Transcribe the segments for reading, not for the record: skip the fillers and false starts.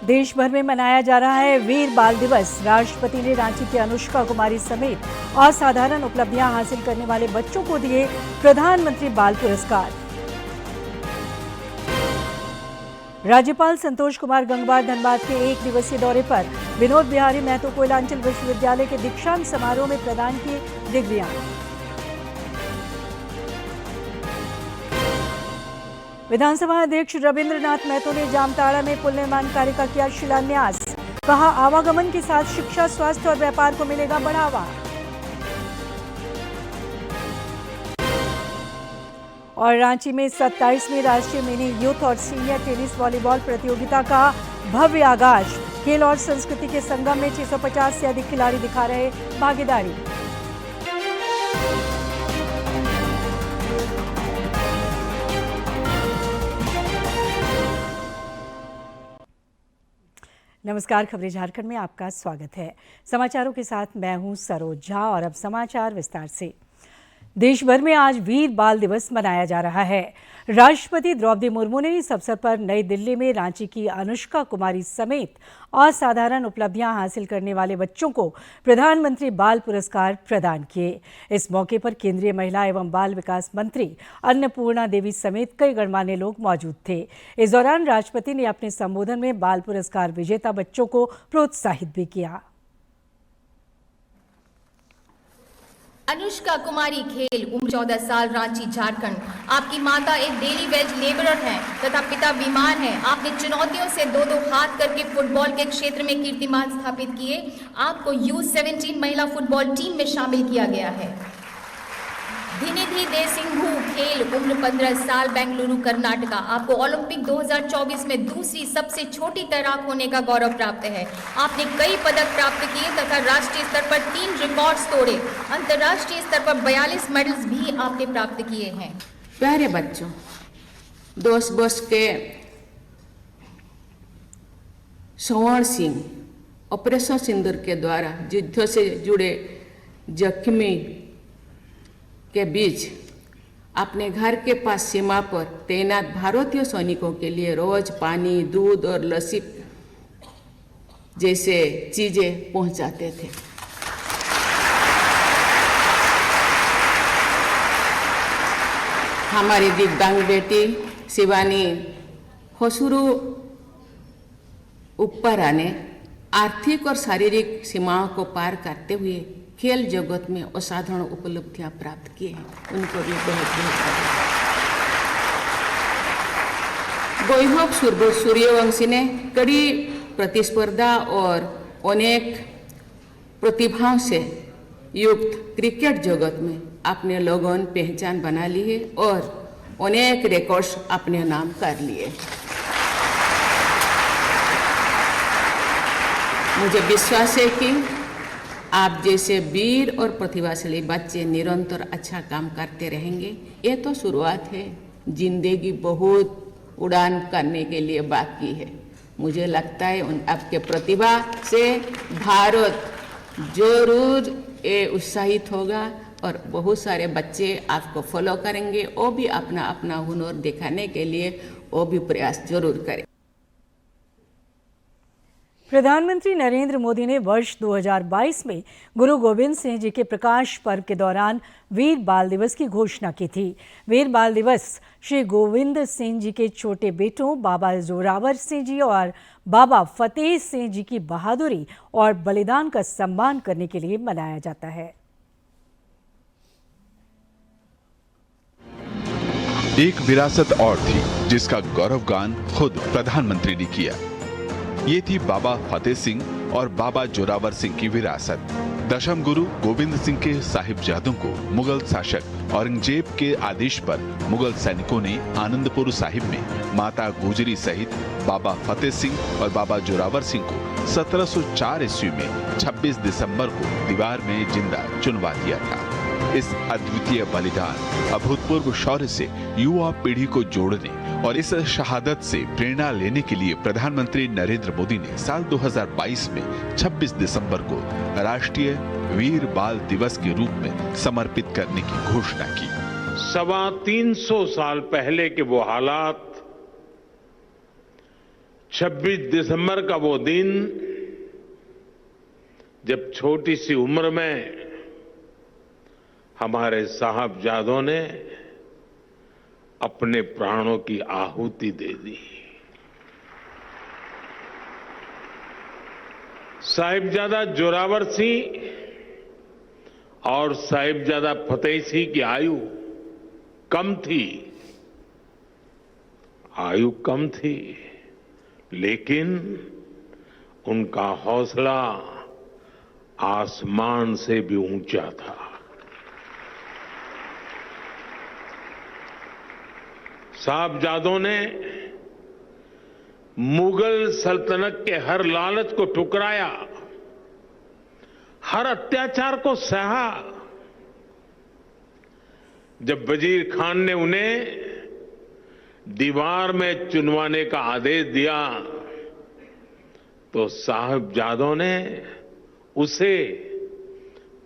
देश भर में मनाया जा रहा है वीर बाल दिवस। राष्ट्रपति ने रांची की अनुष्का कुमारी समेत असाधारण उपलब्धियां हासिल करने वाले बच्चों को दिए प्रधानमंत्री बाल पुरस्कार। राज्यपाल संतोष कुमार गंगवार धनबाद के 1 दिवसीय दौरे पर। विनोद बिहारी महतो कोयलांचल विश्वविद्यालय के दीक्षांत समारोह में प्रदान की डिग्रियां। विधानसभा अध्यक्ष रविंद्रनाथ महतो ने जामताड़ा में पुल निर्माण कार्य का किया शिलान्यास। कहा, आवागमन के साथ शिक्षा, स्वास्थ्य और व्यापार को मिलेगा बढ़ावा। और रांची में 27वीं राष्ट्रीय मिनी यूथ और सीनियर टेनिस वॉलीबॉल प्रतियोगिता का भव्य आगाज। खेल और संस्कृति के संगम में 650 से अधिक खिलाड़ी दिखा रहे भागीदारी। नमस्कार, खबरें झारखंड में आपका स्वागत है। समाचारों के साथ मैं हूं सरोज झा और अब समाचार विस्तार से। देश भर में आज वीर बाल दिवस मनाया जा रहा है। राष्ट्रपति द्रौपदी मुर्मू ने इस अवसर पर नई दिल्ली में रांची की अनुष्का कुमारी समेत असाधारण उपलब्धियां हासिल करने वाले बच्चों को प्रधानमंत्री बाल पुरस्कार प्रदान किए। इस मौके पर केंद्रीय महिला एवं बाल विकास मंत्री अन्नपूर्णा देवी समेत कई गणमान्य लोग मौजूद थे। इस दौरान राष्ट्रपति ने अपने संबोधन में बाल पुरस्कार विजेता बच्चों को प्रोत्साहित भी किया। अनुष्का कुमारी खेल, उम्र 14 साल, रांची झारखंड। आपकी माता एक डेली वेज लेबरर हैं तथा पिता बीमार हैं। आपने चुनौतियों से दो हाथ करके फुटबॉल के क्षेत्र में कीर्तिमान स्थापित किए। आपको U17 महिला फुटबॉल टीम में शामिल किया गया है। धिनिधि देसिंघु खेल, उम्र 15 साल, बेंगलुरु कर्नाटका। आपको ओलंपिक 2024 में दूसरी सबसे छोटी तैराक होने का गौरव प्राप्त है। आपने कई पदक प्राप्त किए तथा राष्ट्रीय स्तर पर 3 रिकॉर्ड्स तोड़े। अंतर्राष्ट्रीय स्तर पर 42 मेडल्स भी आपने प्राप्त किए हैं। प्यारे बच्चों, दोस्त बोस के स्वर्ण सिंह ऑपरेशन सिंदूर के द्वारा युद्धों से जुड़े जख्मी के बीच अपने घर के पास सीमा पर तैनात भारतीय सैनिकों के लिए रोज पानी, दूध और लस्सी जैसे चीजें पहुंचाते थे। हमारी दिव्यांग बेटी शिवानी होसुरु उप्परा ने आर्थिक और शारीरिक सीमाओं को पार करते हुए खेल जगत में असाधारण उपलब्धियां प्राप्त की हैं। उनको भी बहुत वैभव सूर्यवंशी ने कड़ी प्रतिस्पर्धा और अनेक प्रतिभाओं से युक्त क्रिकेट जगत में अपने लोगों पहचान बना ली है और अनेक रिकॉर्ड्स अपने नाम कर लिए। मुझे विश्वास है कि आप जैसे वीर और प्रतिभाशाली बच्चे निरंतर अच्छा काम करते रहेंगे। ये तो शुरुआत है, जिंदगी बहुत उड़ान करने के लिए बाकी है। मुझे लगता है आपके प्रतिभा से भारत जरूर उत्साहित होगा और बहुत सारे बच्चे आपको फॉलो करेंगे। वो भी अपना अपना हुनर दिखाने के लिए वो भी प्रयास जरूर करें। प्रधानमंत्री नरेंद्र मोदी ने वर्ष 2022 में गुरु गोविंद सिंह जी के प्रकाश पर्व के दौरान वीर बाल दिवस की घोषणा की थी। वीर बाल दिवस श्री गोविंद सिंह जी के छोटे बेटों बाबा जोरावर सिंह जी और बाबा फतेह सिंह जी की बहादुरी और बलिदान का सम्मान करने के लिए मनाया जाता है। एक विरासत और थी जिसका गौरवगान खुद प्रधानमंत्री ने किया। ये थी बाबा फतेह सिंह और बाबा जोरावर सिंह की विरासत। दशम गुरु गोविंद सिंह के साहिबजादों को मुगल शासक औरंगजेब के आदेश पर मुगल सैनिकों ने आनंदपुर साहिब में माता गुजरी सहित बाबा फतेह सिंह और बाबा जोरावर सिंह को 1704 ईस्वी में 26 दिसंबर को दीवार में जिंदा चुनवा दिया था। इस अद्वितीय बलिदान, अभूतपूर्व शौर्य से युवा पीढ़ी को जोड़ने और इस शहादत से प्रेरणा लेने के लिए प्रधानमंत्री नरेंद्र मोदी ने साल 2022 में 26 दिसंबर को राष्ट्रीय वीर बाल दिवस के रूप में समर्पित करने की घोषणा की। 350 साल पहले के वो हालात 26 दिसंबर का वो दिन जब छोटी सी उम्र में हमारे साहबजादों ने अपने प्राणों की आहुति दे दी। साहिबजादा जोरावर सिंह और साहिबजादा फतेह सिंह की आयु कम थी, लेकिन उनका हौसला आसमान से भी ऊंचा था। साहबजादों ने मुगल सल्तनत के हर लालच को ठुकराया, हर अत्याचार को सहा। जब वजीर खान ने उन्हें दीवार में चुनवाने का आदेश दिया तो साहबजादों ने उसे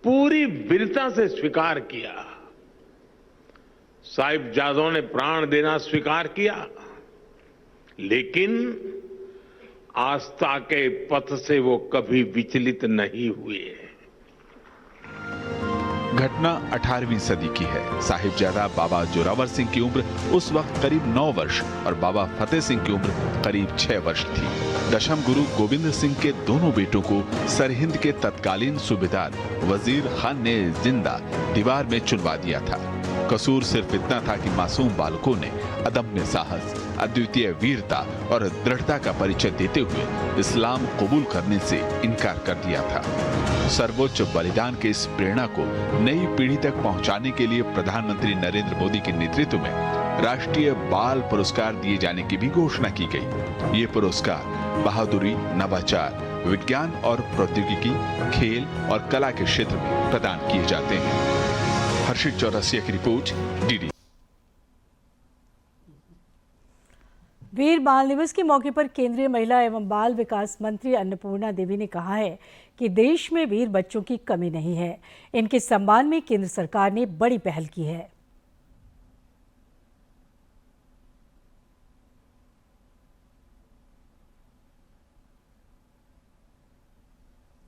पूरी वीरता से स्वीकार किया। साहिबजादों ने प्राण देना स्वीकार किया, लेकिन आस्था के पथ से वो कभी विचलित नहीं हुए। घटना 18वीं सदी की है। साहिबजादा बाबा जोरावर सिंह की उम्र उस वक्त करीब 9 वर्ष और बाबा फतेह सिंह की उम्र करीब 6 वर्ष थी। दशम गुरु गोविंद सिंह के दोनों बेटों को सरहिंद के तत्कालीन सूबेदार वजीर खान ने जिंदा दीवार में चुनवा दिया था। कसूर सिर्फ इतना था कि मासूम बालकों ने अदम्य साहस, अद्वितीय वीरता और दृढ़ता का परिचय देते हुए इस्लाम कबूल करने से इनकार कर दिया था। सर्वोच्च बलिदान के इस प्रेरणा को नई पीढ़ी तक पहुंचाने के लिए प्रधानमंत्री नरेंद्र मोदी के नेतृत्व में राष्ट्रीय बाल पुरस्कार दिए जाने की भी घोषणा की गई। ये पुरस्कार बहादुरी, नवाचार, विज्ञान और प्रौद्योगिकी, खेल और कला के क्षेत्र में प्रदान किए जाते हैं। हर्षित चौरसिया की रिपोर्ट, डीडी। वीर बाल दिवस के मौके पर केंद्रीय महिला एवं बाल विकास मंत्री अन्नपूर्णा देवी ने कहा है कि देश में वीर बच्चों की कमी नहीं है। इनके सम्मान में केंद्र सरकार ने बड़ी पहल की है।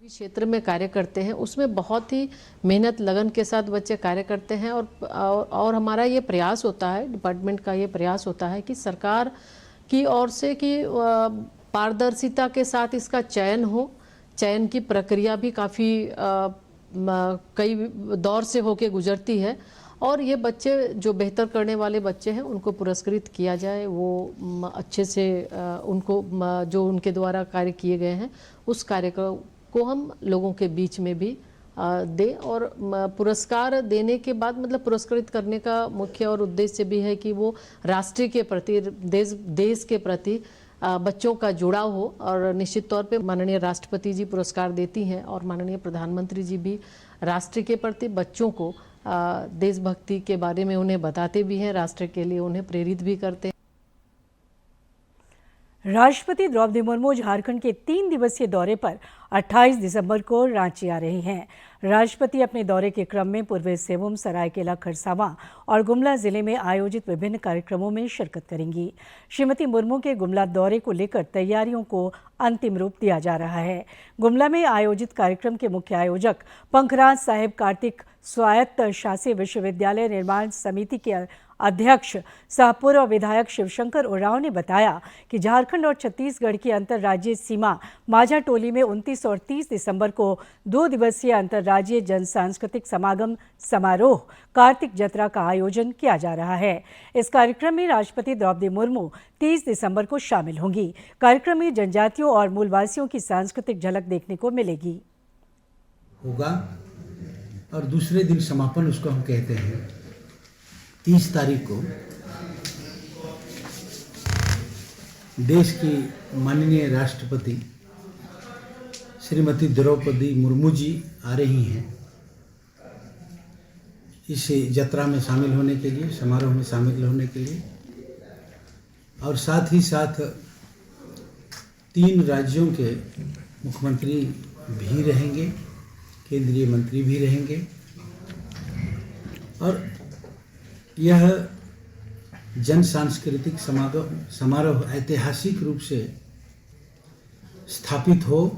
क्षेत्र में कार्य करते हैं उसमें बहुत ही मेहनत लगन के साथ बच्चे कार्य करते हैं और हमारा ये प्रयास होता है, डिपार्टमेंट का ये प्रयास होता है कि सरकार की ओर से कि पारदर्शिता के साथ इसका चयन हो। चयन की प्रक्रिया भी काफ़ी कई दौर से होके गुजरती है और ये बच्चे जो बेहतर करने वाले बच्चे हैं उनको पुरस्कृत किया जाए। वो अच्छे से उनको जो उनके द्वारा कार्य किए गए हैं उस कार्य को हम लोगों के बीच में भी दें और पुरस्कार देने के बाद मतलब पुरस्कृत करने का मुख्य और उद्देश्य भी है कि वो राष्ट्र के प्रति, देश के प्रति बच्चों का जुड़ाव हो। और निश्चित तौर पे माननीय राष्ट्रपति जी पुरस्कार देती हैं और माननीय प्रधानमंत्री जी भी राष्ट्र के प्रति बच्चों को देशभक्ति के बारे में उन्हें बताते भी हैं, राष्ट्र के लिए उन्हें प्रेरित भी करते हैं। राष्ट्रपति द्रौपदी मुर्मू झारखंड के 3 दिवसीय दौरे पर 28 दिसंबर को रांची आ रही हैं। राष्ट्रपति अपने दौरे के क्रम में पूर्वी सिंहभूम, सरायकेला खरसावां और गुमला जिले में आयोजित विभिन्न कार्यक्रमों में शिरकत करेंगी। श्रीमती मुर्मू के गुमला दौरे को लेकर तैयारियों को अंतिम रूप दिया जा रहा है। गुमला में आयोजित कार्यक्रम के मुख्य आयोजक पंखराज साहिब कार्तिक स्वायत्त शासी विश्वविद्यालय निर्माण समिति के अध्यक्ष सह पूर्व विधायक शिवशंकर उरांव ने बताया कि झारखंड और छत्तीसगढ़ की अंतर्राज्यीय सीमा माझाटोली में 29 और 30 दिसंबर को 2 दिवसीय अंतर्राज्यीय जन सांस्कृतिक समागम समारोह कार्तिक जत्रा का आयोजन किया जा रहा है। इस कार्यक्रम में राष्ट्रपति द्रौपदी मुर्मू 30 दिसंबर को शामिल होंगी। कार्यक्रम में जनजातियों और मूलवासियों की सांस्कृतिक झलक देखने को मिलेगी। होगा और दूसरे दिन समापन उसको हम कहते हैं। 30 तारीख को देश की माननीय राष्ट्रपति श्रीमती द्रौपदी मुर्मू जी आ रही हैं इस यात्रा में शामिल होने के लिए, समारोह में शामिल होने के लिए। और साथ ही साथ 3 राज्यों के मुख्यमंत्री भी रहेंगे, केंद्रीय मंत्री भी रहेंगे और यह जन सांस्कृतिक समारोह ऐतिहासिक रूप से स्थापित हो।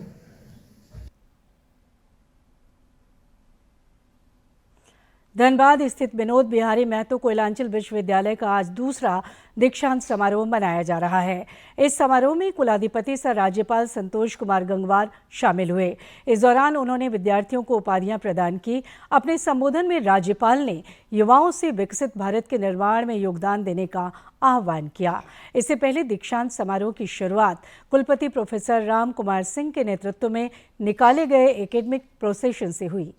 धनबाद स्थित विनोद बिहारी महतो कोयलांचल विश्वविद्यालय का आज दूसरा दीक्षांत समारोह मनाया जा रहा है। इस समारोह में कुलाधिपति सह राज्यपाल संतोष कुमार गंगवार शामिल हुए। इस दौरान उन्होंने विद्यार्थियों को उपाधियां प्रदान की। अपने संबोधन में राज्यपाल ने युवाओं से विकसित भारत के निर्माण में योगदान देने का आह्वान किया। इससे पहले दीक्षांत समारोह की शुरुआत कुलपति प्रोफेसर राम कुमार सिंह के नेतृत्व में निकाले गए एकेडमिक प्रोसेशन से हुई।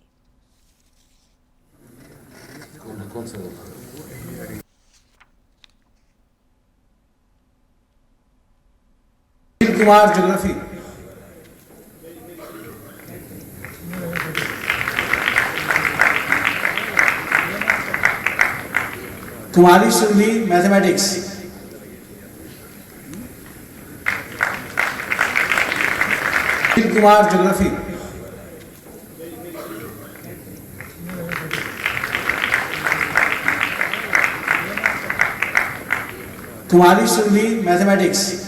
कुमार ज्योग्राफी, कुमारी सुरभि मैथमेटिक्स, कुमार ज्योग्राफी, कुमारी सुरभि मैथमेटिक्स,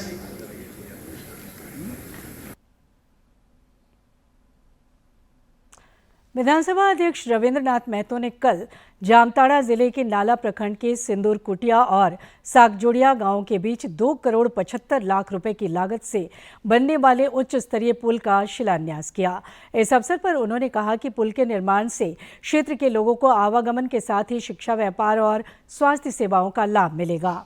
विधानसभा अध्यक्ष रविंद्रनाथ महतो ने कल जामताड़ा जिले के नाला प्रखंड के सिंदूर कुटिया और सागजोड़िया गांव के बीच 2 करोड़ 75 लाख रुपए की लागत से बनने वाले उच्च स्तरीय पुल का शिलान्यास किया। इस अवसर पर उन्होंने कहा कि पुल के निर्माण से क्षेत्र के लोगों को आवागमन के साथ ही शिक्षा, व्यापार और स्वास्थ्य सेवाओं का लाभ मिलेगा।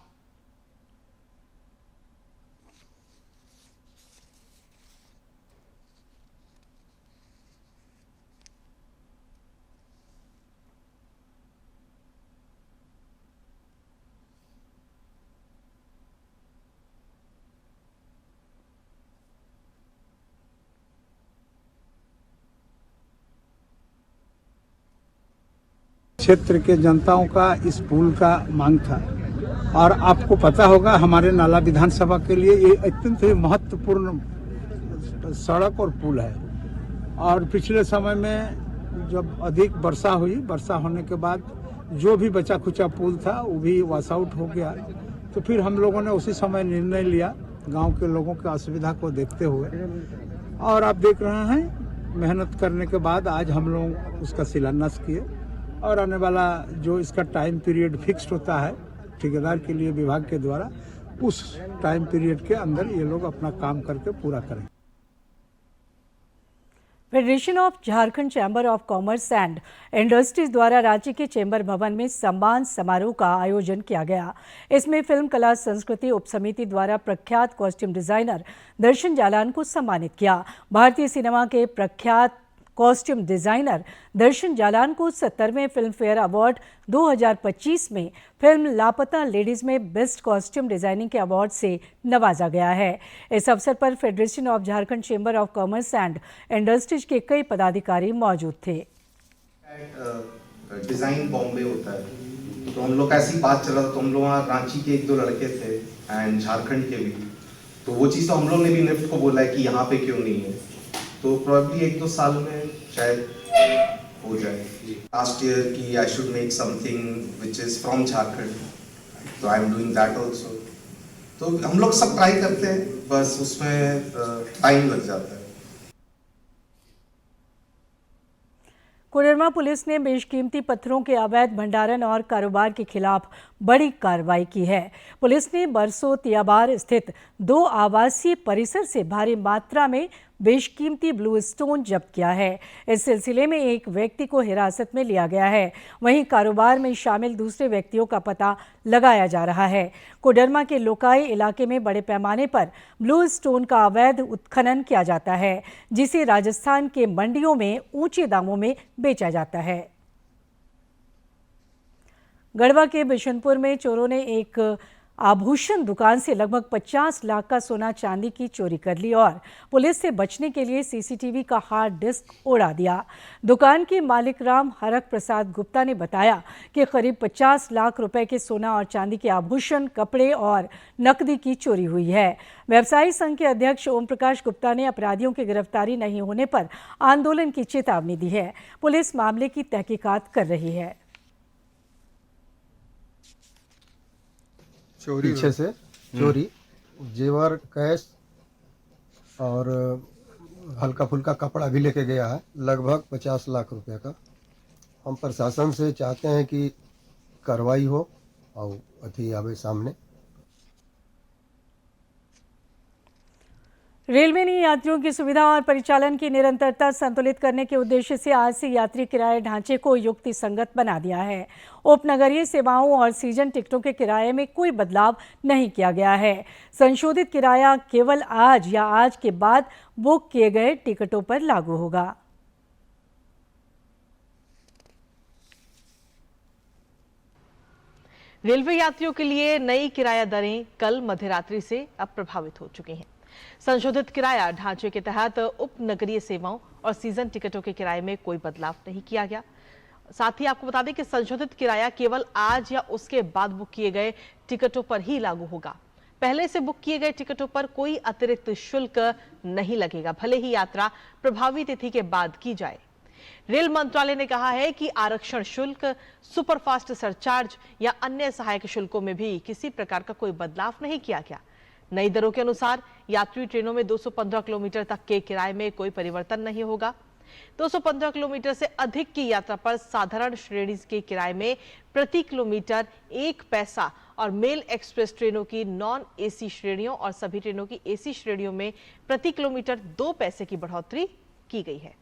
क्षेत्र के जनताओं का इस पुल का मांग था और आपको पता होगा हमारे नाला विधानसभा के लिए ये अत्यंत ही महत्वपूर्ण सड़क और पुल है। और पिछले समय में जब अधिक वर्षा हुई, वर्षा होने के बाद जो भी बचा खुचा पुल था वो भी वॉश आउट हो गया। तो फिर हम लोगों ने उसी समय निर्णय लिया गांव के लोगों की असुविधा को देखते हुए, और आप देख रहे हैं मेहनत करने के बाद आज हम लोग उसका शिलान्यास किए। और आने वाला जो इसका टाइम पीरियड फिक्स्ड होता है ठेकेदार के लिए विभाग के द्वारा, उस टाइम पीरियड के अंदर ये लोग अपना काम करके पूरा करें। Federation of Jharkhand chamber of commerce and industries द्वारा रांची के चैम्बर भवन में सम्मान समारोह का आयोजन किया गया। इसमें फिल्म कला संस्कृति उप समिति द्वारा प्रख्यात कॉस्ट्यूम डिजाइनर दर्शन जालान को सम्मानित किया। भारतीय सिनेमा के प्रख्यात कॉस्ट्यूम डिजाइनर दर्शन जालान को 70वें फिल्म फेयर अवार्ड 2025 में फिल्म लापता लेडीज में बेस्ट कॉस्ट्यूम डिजाइनिंग के अवार्ड से नवाजा गया है। इस अवसर पर federation of Jharkhand chamber of commerce and industries के कई पदाधिकारी मौजूद थे। डिजाइन बॉम्बे होता है, तो हम लोग ऐसी बात चला तो हम लोग वहाँ रांची के 1-2 लड़के थे एंड झारखंड के भी, तो वो चीज़ तो हम लोग ने भी निफ्ट को बोला है कि यहाँ पे क्यों नहीं है, तो प्रोबेबली 1-2 साल में शायद हो जाए। लास्ट ईयर की I should make something which is from Jharkhand, तो I am doing that also. तो हम लोग सब ट्राई करते हैं, बस उसमें टाइम लग जाता है। कोडरमा पुलिस ने बेशकीमती पत्थरों के अवैध भंडारण और कारोबार के खिलाफ बड़ी कार्रवाई की है। पुलिस ने बरसो तियाबार स्थित 2 आवासीय परिसर से भारी मात्रा में बेशकीमती ब्लू स्टोन जब्त किया है। इस सिलसिले में एक व्यक्ति को हिरासत में लिया गया है। वहीं कारोबार में शामिल दूसरे व्यक्तियों का पता लगाया जा रहा है। कोडरमा के लोकाई इलाके में बड़े पैमाने पर ब्लू स्टोन का अवैध उत्खनन किया जाता है, जिसे राजस्थान के मंडियों में ऊंचे दामों में बेचा जाता है। गढ़वा के बिशनपुर में चोरों ने एक आभूषण दुकान से लगभग 50 लाख का सोना चांदी की चोरी कर ली और पुलिस से बचने के लिए सीसीटीवी का हार्ड डिस्क उड़ा दिया। दुकान के मालिक राम हरक प्रसाद गुप्ता ने बताया कि करीब 50 लाख रुपए के सोना और चांदी के आभूषण, कपड़े और नकदी की चोरी हुई है। व्यवसायी संघ के अध्यक्ष ओम प्रकाश गुप्ता ने अपराधियों की गिरफ्तारी नहीं होने पर आंदोलन की चेतावनी दी है। पुलिस मामले की तहकीकात कर रही है। पीछे से चोरी, जेवर, कैश, और हल्का फुल्का कपड़ा भी लेके गया है, लगभग 50 लाख रुपए का। हम प्रशासन से चाहते हैं कि कार्रवाई हो और अति आवे सामने। रेलवे ने यात्रियों की सुविधा और परिचालन की निरंतरता संतुलित करने के उद्देश्य से आज से यात्री किराए ढांचे को युक्तिसंगत बना दिया है। उपनगरीय सेवाओं और सीजन टिकटों के किराए में कोई बदलाव नहीं किया गया है। संशोधित किराया केवल आज या आज के बाद बुक किए गए टिकटों पर लागू होगा। रेलवे यात्रियों के लिए नई किराया दरें कल मध्यरात्रि से अब प्रभावित हो चुकी हैं। संशोधित किराया ढांचे के तहत उपनगरीय सेवाओं और सीजन टिकटों के किराए में कोई बदलाव नहीं किया गया। साथ ही आपको बता दें कि संशोधित किराया केवल आज या उसके बाद बुक किए गए टिकटों पर ही लागू होगा। पहले से बुक किए गए टिकटों पर कोई अतिरिक्त शुल्क नहीं लगेगा, भले ही यात्रा प्रभावी तिथि के बाद की जाए। रेल मंत्रालय ने कहा है कि आरक्षण शुल्क, सुपरफास्ट सरचार्ज या अन्य सहायक शुल्कों में भी किसी प्रकार का कोई बदलाव नहीं किया गया। नई दरों के अनुसार यात्री ट्रेनों में 215 किलोमीटर तक के किराए में कोई परिवर्तन नहीं होगा। 215 किलोमीटर से अधिक की यात्रा पर साधारण श्रेणी के किराए में प्रति किलोमीटर 1 पैसा और मेल एक्सप्रेस ट्रेनों की नॉन एसी श्रेणियों और सभी ट्रेनों की एसी श्रेणियों में प्रति किलोमीटर 2 पैसे की बढ़ोतरी की गई है।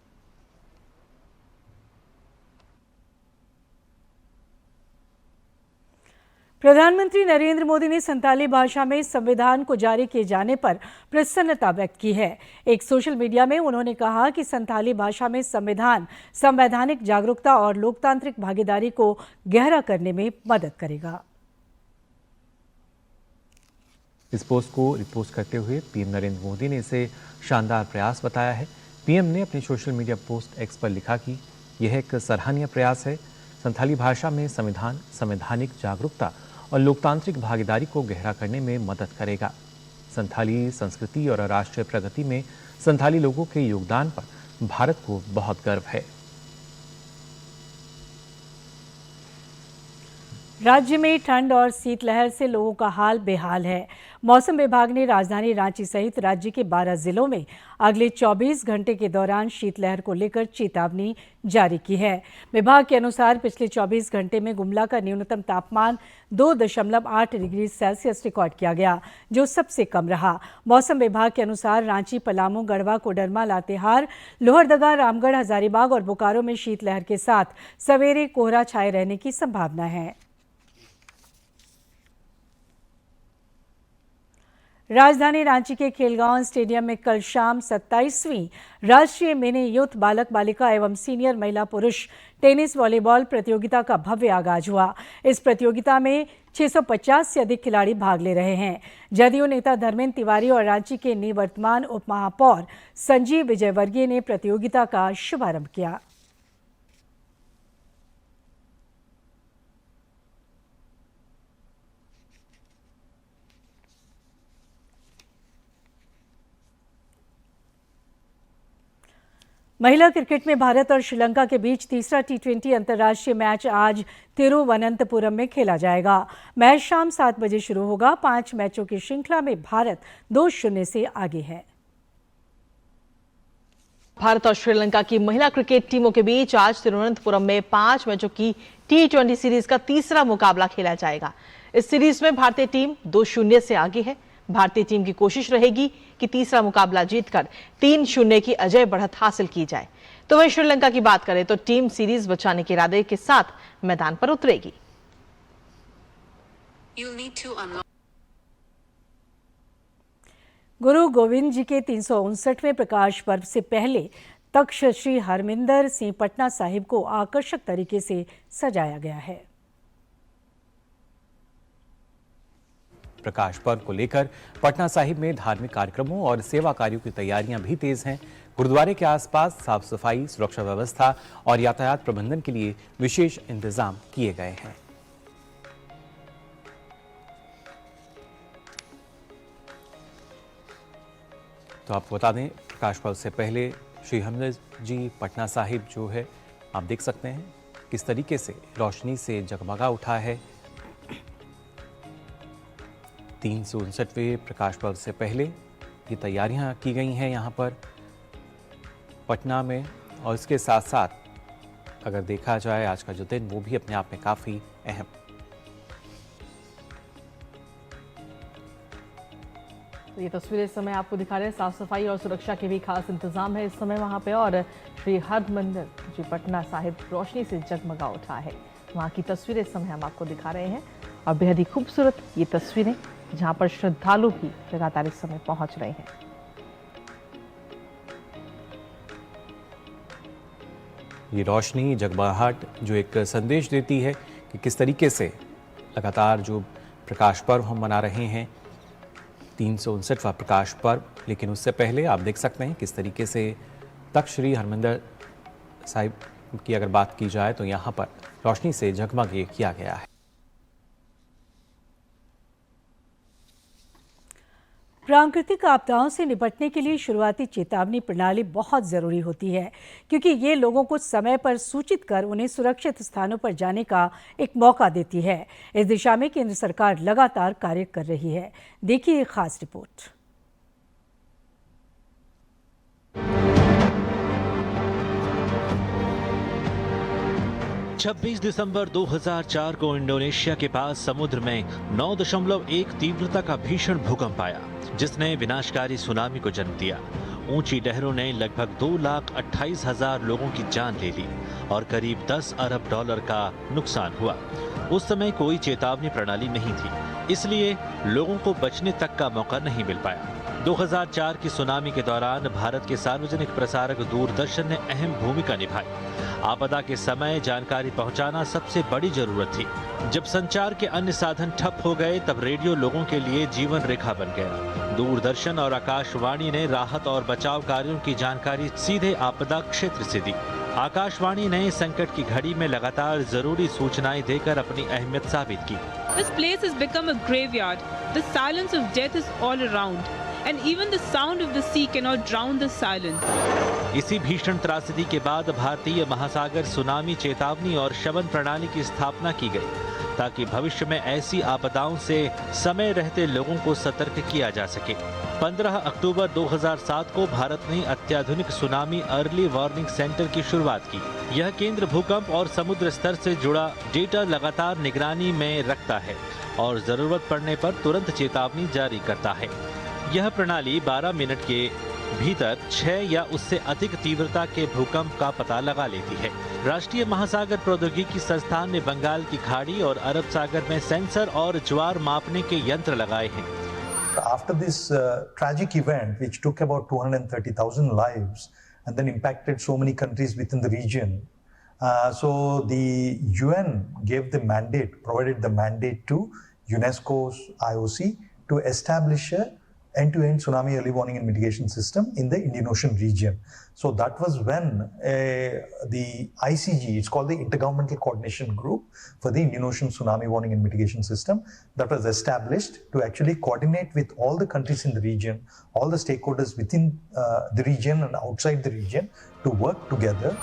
प्रधानमंत्री नरेंद्र मोदी ने संताली भाषा में संविधान को जारी किए जाने पर प्रसन्नता व्यक्त की है। एक सोशल मीडिया में उन्होंने कहा कि संताली भाषा में संविधान संवैधानिक जागरूकता और लोकतांत्रिक भागीदारी को गहरा करने में मदद करेगा। इस पोस्ट को रिपोस्ट करते हुए पीएम नरेंद्र मोदी ने इसे शानदार प्रयास बताया है। पीएम ने अपने सोशल मीडिया पोस्ट एक्स पर लिखा कि यह एक सराहनीय प्रयास है। संथाली भाषा में संविधान संवैधानिक जागरूकता और लोकतांत्रिक भागीदारी को गहरा करने में मदद करेगा। संथाली संस्कृति और राष्ट्रीय प्रगति में संथाली लोगों के योगदान पर भारत को बहुत गर्व है। राज्य में ठंड और शीतलहर से लोगों का हाल बेहाल है। मौसम विभाग ने राजधानी रांची सहित राज्य के 12 जिलों में अगले 24 घंटे के दौरान शीतलहर को लेकर चेतावनी जारी की है। विभाग के अनुसार पिछले 24 घंटे में गुमला का न्यूनतम तापमान 2.8 डिग्री सेल्सियस रिकॉर्ड किया गया, जो सबसे कम रहा। मौसम विभाग के अनुसार रांची, पलामू, गढ़वा, कोडरमा, लातेहार, लोहरदगा, रामगढ़, हजारीबाग और बोकारो में शीतलहर के साथ सवेरे कोहरा छाए रहने की संभावना है। राजधानी रांची के खेलगांव स्टेडियम में कल शाम 27वीं राष्ट्रीय मिनी यूथ बालक बालिका एवं सीनियर महिला पुरुष टेनिस वॉलीबॉल प्रतियोगिता का भव्य आगाज हुआ। इस प्रतियोगिता में 650 से अधिक खिलाड़ी भाग ले रहे हैं। जदयू नेता धर्मेंद्र तिवारी और रांची के निवर्तमान उप महापौर संजीव विजयवर्गीय ने प्रतियोगिता का शुभारंभ किया। महिला क्रिकेट में भारत और श्रीलंका के बीच तीसरा T20 अंतर्राष्ट्रीय मैच आज तिरुवनंतपुरम में खेला जाएगा। मैच शाम 7 बजे शुरू होगा। 5 मैचों की श्रृंखला में भारत 2-0 से आगे है। भारत और श्रीलंका की महिला क्रिकेट टीमों के बीच आज तिरुवनंतपुरम में 5 मैचों की T20 सीरीज का तीसरा मुकाबला खेला जाएगा। इस सीरीज में भारतीय टीम 2-0 से आगे है। भारतीय टीम की कोशिश रहेगी कि तीसरा मुकाबला जीतकर 3-0 की अजय बढ़त हासिल की जाए। तो वहीं श्रीलंका की बात करें तो टीम सीरीज बचाने के इरादे के साथ मैदान पर उतरेगी। गुरु गोविंद जी के 359वें प्रकाश पर्व से पहले तख्त श्री हरमिंदर सिंह पटना साहिब को आकर्षक तरीके से सजाया गया है। प्रकाश पर्व को लेकर पटना साहिब में धार्मिक कार्यक्रमों और सेवा कार्यों की तैयारियां भी तेज हैं। गुरुद्वारे के आसपास साफ सफाई, सुरक्षा व्यवस्था और यातायात प्रबंधन के लिए विशेष इंतजाम किए गए हैं। तो आपको बता दें, प्रकाश पर्व से पहले श्री हरमिंदर जी पटना साहिब जो है, आप देख सकते हैं किस तरीके से रोशनी से जगमगा उठा है। 359वें प्रकाश पर्व से पहले की तैयारियां की गई हैं यहाँ पर पटना में, और इसके साथ साथ अगर देखा जाए आज का जो दिन वो भी अपने आप में काफ़ी अहम। तो ये तस्वीरें इस समय आपको दिखा रहे हैं। साफ सफाई और सुरक्षा के भी खास इंतजाम है इस समय वहां पे, और श्री हरमंदिर जी पटना साहिब रोशनी से जगमगा उठा है। वहां की तस्वीरें इस समय हम आपको दिखा रहे हैं, और बेहद ही खूबसूरत ये तस्वीरें जहां पर श्रद्धालु भी लगातार इस समय पहुंच रहे हैं। ये रोशनी, जगमगाहट जो एक संदेश देती है कि किस तरीके से लगातार जो प्रकाश पर्व हम मना रहे हैं, 359वां प्रकाश पर्व, लेकिन उससे पहले आप देख सकते हैं किस तरीके से तख्त श्री हरमंदिर साहिब की अगर बात की जाए तो यहाँ पर रोशनी से जगमग ये किया गया है। प्राकृतिक आपदाओं से निपटने के लिए शुरुआती चेतावनी प्रणाली बहुत ज़रूरी होती है, क्योंकि ये लोगों को समय पर सूचित कर उन्हें सुरक्षित स्थानों पर जाने का एक मौका देती है। इस दिशा में केंद्र सरकार लगातार कार्य कर रही है। देखिए एक खास रिपोर्ट। छब्बीस दिसंबर 2004 को इंडोनेशिया के पास समुद्र में 9.1 तीव्रता का भीषण भूकंप आया, जिसने विनाशकारी सुनामी को जन्म दिया। ऊंची लहरों ने लगभग 2,28,000 लोगों की जान ले ली और करीब 10 अरब डॉलर का नुकसान हुआ। उस समय कोई चेतावनी प्रणाली नहीं थी, इसलिए लोगों को बचने तक का मौका नहीं मिल पाया। 2004 की सुनामी के दौरान भारत के सार्वजनिक प्रसारक दूरदर्शन ने अहम भूमिका निभाई। आपदा के समय जानकारी पहुंचाना सबसे बड़ी जरूरत थी। जब संचार के अन्य साधन ठप हो गए, तब रेडियो लोगों के लिए जीवन रेखा बन गया। दूरदर्शन और आकाशवाणी ने राहत और बचाव कार्यों की जानकारी सीधे आपदा क्षेत्र से दी। आकाशवाणी ने संकट की घड़ी में लगातार जरूरी सूचनाएं देकर अपनी अहमियत साबित की। This place has become a graveyard. The silence of death is all around, and even the sound of the sea cannot drown the silence. इसी भीषण त्रासदी के बाद भारतीय महासागर सुनामी चेतावनी और शवन प्रणाली की स्थापना की गई, ताकि भविष्य में ऐसी आपदाओं से समय रहते लोगों को सतर्क किया जा सके। 15 अक्टूबर 2007 को भारत ने अत्याधुनिक सुनामी अर्ली वार्निंग सेंटर की शुरुआत की। यह केंद्र भूकंप और समुद्र स्तर से जुड़ा डेटा लगातार निगरानी में रखता है और जरूरत पड़ने पर तुरंत चेतावनी जारी करता है। यह प्रणाली 12 मिनट के भीतर 6 या उससे अधिक तीव्रता के भूकंप का पता लगा लेती है। राष्ट्रीय महासागर प्रौद्योगिकी संस्थान ने बंगाल की खाड़ी और अरब सागर में सेंसर और ज्वार मापने के यंत्र लगाए हैं। After this tragic event, which took about 230,000 lives and then impacted so many countries within the region, so the UN gave the mandate, provided the mandate to UNESCO's IOC to establish a end-to-end tsunami early warning and mitigation system in the Indian Ocean region. So that was when the ICG, it's called the Intergovernmental Coordination Group for the Indian Ocean Tsunami Warning and Mitigation System, that was established to actually coordinate with all the countries in the region, all the stakeholders within the region and outside the region to work together.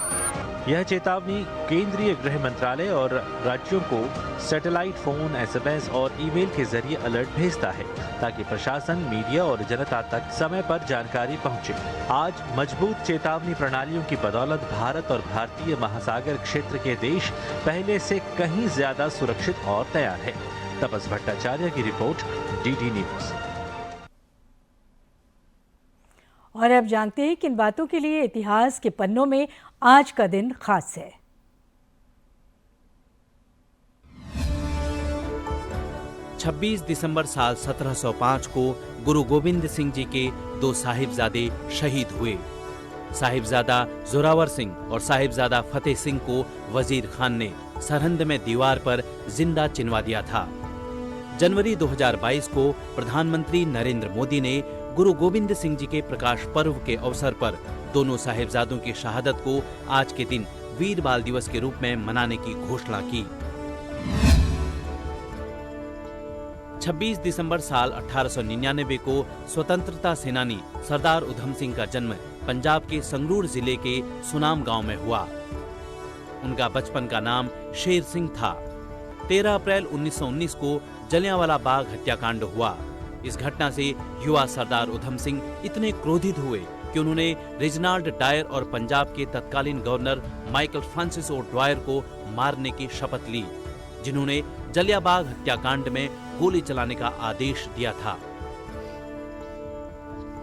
यह चेतावनी केंद्रीय गृह मंत्रालय और राज्यों को satellite phone, SMS और email के जरिए अलर्ट भेजता है, ताकि प्रशासन, मीडिया और जनता तक समय पर जानकारी पहुंचे। आज मजबूत चेतावनी प्रणालियों की बदौलत भारत और भारतीय महासागर क्षेत्र के देश पहले से कहीं ज्यादा सुरक्षित और तैयार है। तपस भट्टाचार्य की रिपोर्ट, DD न्यूज। और अब जानते हैं किन बातों के लिए इतिहास के पन्नों में आज का दिन खास है। 26 दिसंबर साल 1705 को गुरु गोविंद सिंह जी के 2 साहिबजादे शहीद हुए। साहिबजादा जोरावर सिंह और साहिबजादा फतेह सिंह को वजीर खान ने सरहंद में दीवार पर जिंदा चिनवा दिया था। जनवरी 2022 को प्रधानमंत्री नरेंद्र मोदी ने गुरु गोविंद सिंह जी के प्रकाश पर्व के अवसर पर दोनों साहिबजादों की शहादत को आज के दिन वीर बाल दिवस के रूप में मनाने की घोषणा की। 26 दिसंबर साल 1899 को स्वतंत्रता सेनानी सरदार उधम सिंह का जन्म पंजाब के संगरूर जिले के सुनाम गांव में हुआ। उनका बचपन का नाम शेर सिंह था। 13 अप्रैल 1919 को जलियांवाला बाग हत्याकांड हुआ। इस घटना से युवा सरदार उधम सिंह इतने क्रोधित हुए कि उन्होंने रेजिनाल्ड डायर और पंजाब के तत्कालीन governor Michael Francis O Dwyer को मारने की शपथ ली, जिन्होंने जलियांवाला हत्याकांड में गोली चलाने का आदेश दिया था।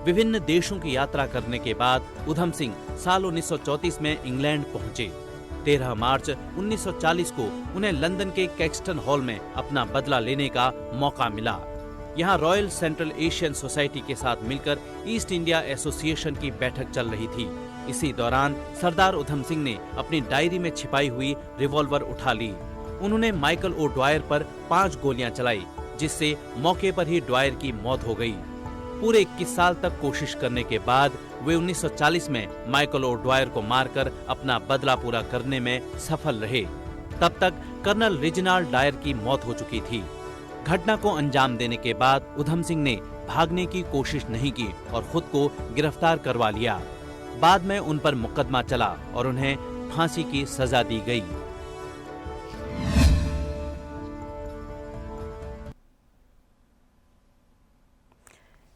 विभिन्न देशों की यात्रा करने के बाद उधम सिंह साल 1934 में इंग्लैंड पहुंचे। 13 मार्च 1940 को उन्हें लंदन के कैक्सटन हॉल में अपना बदला लेने का मौका मिला। यहाँ रॉयल सेंट्रल एशियन सोसाइटी के साथ मिलकर ईस्ट इंडिया एसोसिएशन की बैठक चल रही थी। इसी दौरान सरदार उधम सिंह ने अपनी डायरी में छिपाई हुई रिवॉल्वर उठा ली। उन्होंने माइकल ओ ड्वायर पर 5 गोलियां चलाई, जिससे मौके पर ही ड्वायर की मौत हो गई। पूरे 21 साल तक कोशिश करने के बाद वे 1940 में माइकल ओ ड्वायर को मारकर अपना बदला पूरा करने में सफल रहे। तब तक कर्नल रेजिनाल्ड डायर की मौत हो चुकी थी। घटना को अंजाम देने के बाद उधम सिंह ने भागने की कोशिश नहीं की और खुद को गिरफ्तार करवा लिया। बाद में उन पर मुकदमा चला और उन्हें फांसी की सजा दी गई।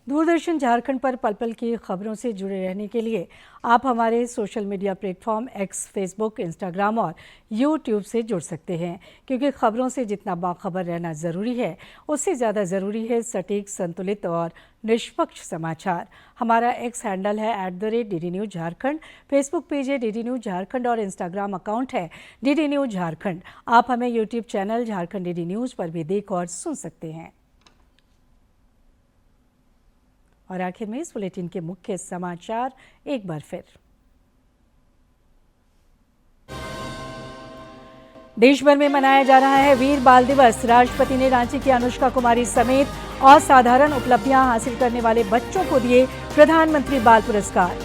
दूरदर्शन झारखंड पर पल पल की खबरों से जुड़े रहने के लिए आप हमारे social media platform x, Facebook, Instagram और यूट्यूब से जुड़ सकते हैं, क्योंकि खबरों से जितना बाखबर रहना ज़रूरी है, उससे ज़्यादा ज़रूरी है सटीक, संतुलित और निष्पक्ष समाचार। हमारा एक्स हैंडल है @DD News Jharkhand, Facebook page है DD News झारखंड और इंस्टाग्राम अकाउंट है DD News झारखंड। आप हमें YouTube channel Jharkhand DD News पर भी देख और सुन सकते हैं। और आखिर में इस बुलेटिन के मुख्य समाचार एक बार फिर। देश भर में मनाया जा रहा है वीर बाल दिवस। राष्ट्रपति ने रांची की अनुष्का कुमारी समेत असाधारण उपलब्धियां हासिल करने वाले बच्चों को दिए प्रधानमंत्री बाल पुरस्कार।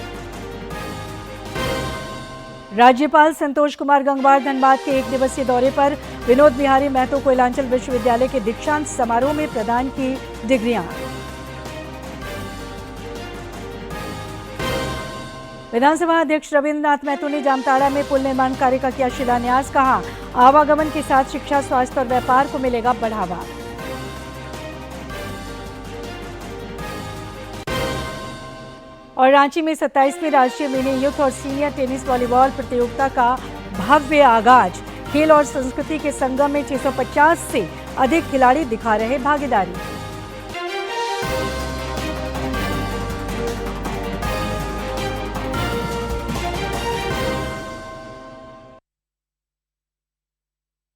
राज्यपाल संतोष कुमार गंगवार धनबाद के 1 दिवसीय दौरे पर। विनोद बिहारी महतो कोयलांचल विश्वविद्यालय के दीक्षांत समारोह में प्रदान की डिग्रियां। विधानसभा अध्यक्ष रविंद्रनाथ महतो ने जामताड़ा में पुल निर्माण कार्य का किया शिलान्यास। कहा, आवागमन के साथ शिक्षा, स्वास्थ्य और व्यापार को मिलेगा बढ़ावा। और रांची में 27वीं राष्ट्रीय मिनी यूथ और सीनियर टेनिस वॉलीबॉल प्रतियोगिता का भव्य आगाज। खेल और संस्कृति के संगम में 650 से अधिक खिलाड़ी दिखा रहे भागीदारी।